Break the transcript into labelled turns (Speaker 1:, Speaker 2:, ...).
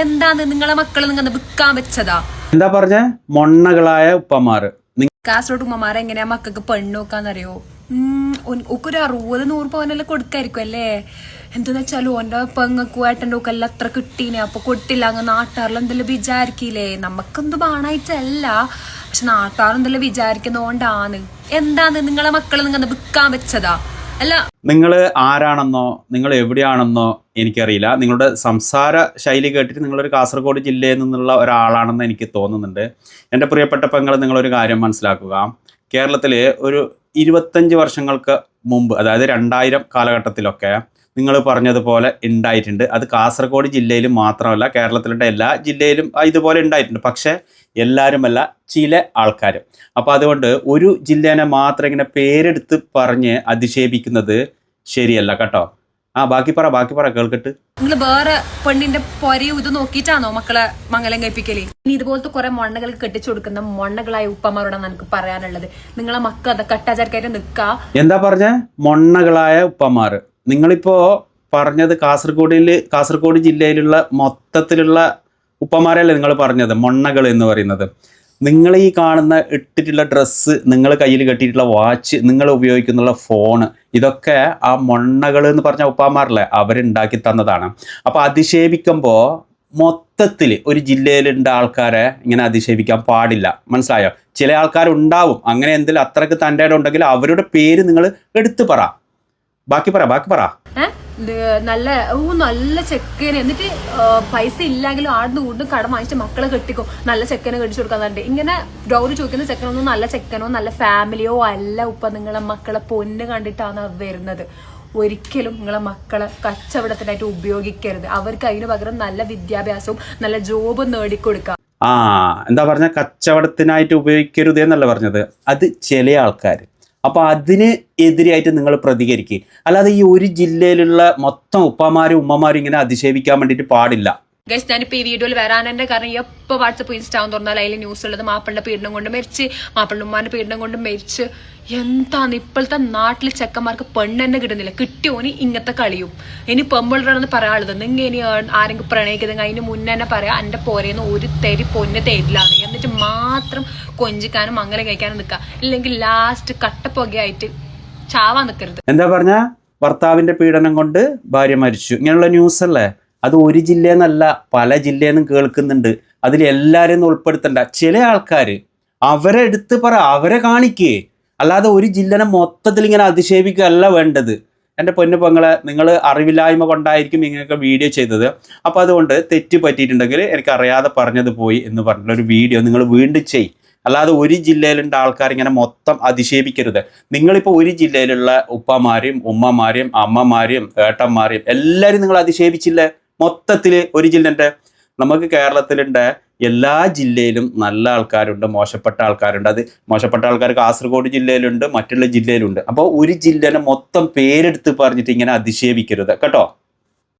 Speaker 1: എന്താണ് നിങ്ങളെ മക്കള് നിങ്ങൾ വിൽക്കാൻ വെച്ചതാ?
Speaker 2: എന്താ പറഞ്ഞ മൊണ്ണകളായ ഉപ്പമാര്.
Speaker 1: കാസർഗോഡ് ഉമ്മമാരെ എങ്ങനെയാ മക്കൾക്ക് പെണ്ണ് നോക്കാന്നറിയോ? ഒരു 60-100 പവനെല്ലാം കൊടുക്കായിരിക്കും അല്ലേ? എന്താന്ന് വെച്ചാലും ഓന്റെ പെങ്ങക്കും ഏട്ടൻ്റെ ഒക്കെ എല്ലാം അത്ര കിട്ടീനെ. അപ്പൊ കൊടുത്തില്ല അങ്ങ് നാട്ടുകാരെല്ലാം എന്തെല്ലാം വിചാരിക്കില്ലേ? നമുക്കെന്ത് ബാണായിട്ടല്ല, പക്ഷെ നാട്ടുകാരെന്തെല്ലാം വിചാരിക്കുന്നോണ്ടാണ്. എന്താണ് നിങ്ങളെ മക്കള് നിങ്ങൾ വിൽക്കാൻ വെച്ചതാ? അല്ല,
Speaker 2: നിങ്ങൾ ആരാണെന്നോ നിങ്ങൾ എവിടെയാണെന്നോ എനിക്കറിയില്ല. നിങ്ങളുടെ സംസാര ശൈലി കേട്ടിട്ട് നിങ്ങളൊരു കാസർഗോഡ് ജില്ലയിൽ നിന്നുള്ള ഒരാളാണെന്ന് എനിക്ക് തോന്നുന്നുണ്ട്. എൻ്റെ പ്രിയപ്പെട്ട പെങ്ങൾ, നിങ്ങളൊരു കാര്യം മനസ്സിലാക്കുക. കേരളത്തിൽ ഒരു 25 വർഷങ്ങൾക്ക് മുമ്പ്, അതായത് 2000 കാലഘട്ടത്തിലൊക്കെ നിങ്ങൾ പറഞ്ഞതുപോലെ ഉണ്ടായിട്ടുണ്ട്. അത് കാസർഗോഡ് ജില്ലയിൽ മാത്രമല്ല, കേരളത്തിലുള്ള എല്ലാ ജില്ലയിലും ഇതുപോലെ ഉണ്ടായിട്ടുണ്ട്. പക്ഷേ എല്ലാവരുമല്ല, ചില ആൾക്കാർ. അപ്പോൾ അതുകൊണ്ട് ഒരു ജില്ലേനെ മാത്രം ഇങ്ങനെ പേരെടുത്ത് പറഞ്ഞ് അധിക്ഷേപിക്കുന്നത് ശരിയല്ല കേട്ടോ. ബാക്കി പറ കേൾക്കട്ട്.
Speaker 1: നിങ്ങൾ വേറെ പെണ്ണിന്റെ പൊരയും ഇത് നോക്കിയിട്ടാണോ മക്കളെ മംഗലം കഴിപ്പിക്കല്? ഇനി ഇതുപോലത്തെ കുറെ മണ്ണകൾ കെട്ടിച്ചു കൊടുക്കുന്ന മണ്ണകളായ ഉപ്പമാരോടാണ് എനിക്ക് പറയാനുള്ളത്. നിങ്ങളെ മക്കൾ അത് കട്ടാചാർക്കായിട്ട് നിൽക്കാ.
Speaker 2: എന്താ പറഞ്ഞ മൊണ്ണകളായ ഉപ്പമാർ? നിങ്ങളിപ്പോ പറഞ്ഞത് കാസർഗോഡ് ജില്ലയിലുള്ള മൊത്തത്തിലുള്ള ഉപ്പമാരല്ലേ നിങ്ങൾ പറഞ്ഞത് മൊണ്ണകൾ എന്ന് പറയുന്നത്? നിങ്ങൾ ഈ കാണുന്ന ഇട്ടിട്ടുള്ള ഡ്രസ്സ്, നിങ്ങൾ കയ്യിൽ കെട്ടിയിട്ടുള്ള വാച്ച്, നിങ്ങൾ ഉപയോഗിക്കുന്നുള്ള ഫോണ്, ഇതൊക്കെ ആ മൊണ്ണകൾ എന്ന് പറഞ്ഞ ഉപ്പാമാരല്ലേ അവരുണ്ടാക്കി തന്നതാണ്. അപ്പോൾ അധിക്ഷേപിക്കുമ്പോൾ മൊത്തത്തിൽ ഒരു ജില്ലയിലുണ്ട ആൾക്കാരെ ഇങ്ങനെ അധിക്ഷേപിക്കാൻ പാടില്ല, മനസ്സിലായോ? ചില ആൾക്കാരുണ്ടാവും അങ്ങനെ, എന്തെങ്കിലും അത്രക്ക് തൻ്റെ ഉണ്ടെങ്കിൽ അവരുടെ പേര് നിങ്ങൾ എടുത്തു പറ. ബാക്കി പറ.
Speaker 1: നല്ല ചെക്കന്, എന്നിട്ട് പൈസ ഇല്ലെങ്കിലും ആടുന്ന് കൂടും കടം വാങ്ങിച്ച് മക്കളെ കെട്ടിക്കും. നല്ല ചെക്കനെ കെട്ടിച്ചു കൊടുക്കാന്നുണ്ട്. ഇങ്ങനെ ഡൗറി ചോദിക്കുന്ന ചെക്കനൊന്നും നല്ല ചെക്കനോ നല്ല ഫാമിലിയോ അല്ല ഉപ്പ. നിങ്ങളെ മക്കളെ പൊന്ന് കണ്ടിട്ടാണ് വരുന്നത്. ഒരിക്കലും നിങ്ങളെ മക്കളെ കച്ചവടത്തിനായിട്ട് ഉപയോഗിക്കരുത്. അവർക്ക് അതിന് പകരം നല്ല വിദ്യാഭ്യാസവും നല്ല ജോബും നേടിക്കൊടുക്കാം.
Speaker 2: എന്താ പറഞ്ഞ കച്ചവടത്തിനായിട്ട് ഉപയോഗിക്കരുത് എന്നല്ല പറഞ്ഞത്, അത് ചില ആൾക്കാർ. അപ്പോൾ അതിന് എതിരായിട്ട് നിങ്ങൾ പ്രതികരിക്കുക. അല്ലാതെ ഈ ഒരു ജില്ലയിലുള്ള മൊത്തം ഉപ്പമാരും ഉമ്മമാരും ഇങ്ങനെ അധിക്ഷേപിക്കാൻ വേണ്ടിയിട്ട് പാടില്ല.
Speaker 1: ഗൈസ്, ഞാനിപ്പോൾ ഈ വീഡിയോയിൽ വരാനെൻ്റെ കാരണം എപ്പോൾ വാട്സപ്പ് ഇൻസ്റ്റാഗ്രാം തുറന്നാൽ അതിൽ ന്യൂസ് ഉള്ളത് മാപ്പിളുടെ പീഡനം കൊണ്ട് മരിച്ച്, മാപ്പിളുടെ ഉമ്മാൻ്റെ പീഡനം കൊണ്ട് മരിച്ച്. എന്താണ് ഇപ്പോഴത്തെ നാട്ടിൽ ചെക്കന്മാർക്ക് പെണ്ണെന്നെ കിട്ടുന്നില്ല. കിട്ടിയോനി ഇങ്ങനത്തെ കളിയും. ഇനി പെമ്പിളറാണെന്ന് പറയാനുള്ളത്, നിങ്ങൾ ഇനി ആരെങ്കിലും പ്രണയിക്കുന്നത് അതിന് മുന്നേ തന്നെ പറയാം എൻ്റെ പോരേന്ന് ഒരു തരി പൊന്ന് തരില്ലാന്ന്. എന്നിട്ട് മാത്രം കൊഞ്ചിക്കാനും മംഗലം കഴിക്കാനും നിൽക്കുക. ഇല്ലെങ്കിൽ ലാസ്റ്റ് കട്ടപ്പുകയായിട്ട് ചാവാൻ നിൽക്കരുത്.
Speaker 2: എന്താ പറഞ്ഞ ഭർത്താവിൻ്റെ പീഡനം കൊണ്ട് ഭാര്യ മരിച്ചു, ഇങ്ങനെയുള്ള ന്യൂസ് അല്ലേ? അത് ഒരു ജില്ലയെന്നല്ല, പല ജില്ലയിൽ നിന്നും കേൾക്കുന്നുണ്ട്. അതിൽ എല്ലാവരെയും ഉൾപ്പെടുത്തണ്ട. ചില ആൾക്കാർ അവരെ എടുത്ത് പറ, അവരെ കാണിക്കേ. അല്ലാതെ ഒരു ജില്ലനെ മൊത്തത്തിൽ ഇങ്ങനെ അധിക്ഷേപിക്കുകയല്ല വേണ്ടത്. എൻ്റെ പൊന്നു പെങ്ങളെ, നിങ്ങൾ അറിവില്ലായ്മ കൊണ്ടായിരിക്കും ഇങ്ങനെയൊക്കെ വീഡിയോ ചെയ്തത്. അപ്പോൾ അതുകൊണ്ട് തെറ്റ് പറ്റിയിട്ടുണ്ടെങ്കിൽ എനിക്കറിയാതെ പറഞ്ഞത് പോയി എന്ന് പറഞ്ഞിട്ടുള്ളൊരു വീഡിയോ നിങ്ങൾ വീണ്ടും ചെയ്യും. അല്ലാതെ ഒരു ജില്ലയിലുള്ള ആൾക്കാർ ഇങ്ങനെ മൊത്തം അധിക്ഷേപിക്കരുത്. നിങ്ങളിപ്പോൾ ഒരു ജില്ലയിലുള്ള ഉപ്പമാരെയും ഉമ്മമാരെയും അമ്മമാരെയും ഏട്ടന്മാരെയും എല്ലാവരും നിങ്ങൾ അധിക്ഷേപിച്ചില്ലേ മൊത്തത്തിൽ ഒരു ജില്ലൻ്റെ? നമുക്ക് കേരളത്തിലുണ്ട് എല്ലാ ജില്ലയിലും നല്ല ആൾക്കാരുണ്ട്, മോശപ്പെട്ട ആൾക്കാരുണ്ട്. അത് മോശപ്പെട്ട ആൾക്കാർ കാസർഗോഡ് ജില്ലയിലുണ്ട്, മറ്റുള്ള ജില്ലയിലുണ്ട്. അപ്പോൾ ഒരു ജില്ലനെ മൊത്തം പേരെടുത്ത് പറഞ്ഞിട്ട് ഇങ്ങനെ അധിക്ഷേപിക്കരുത് കേട്ടോ.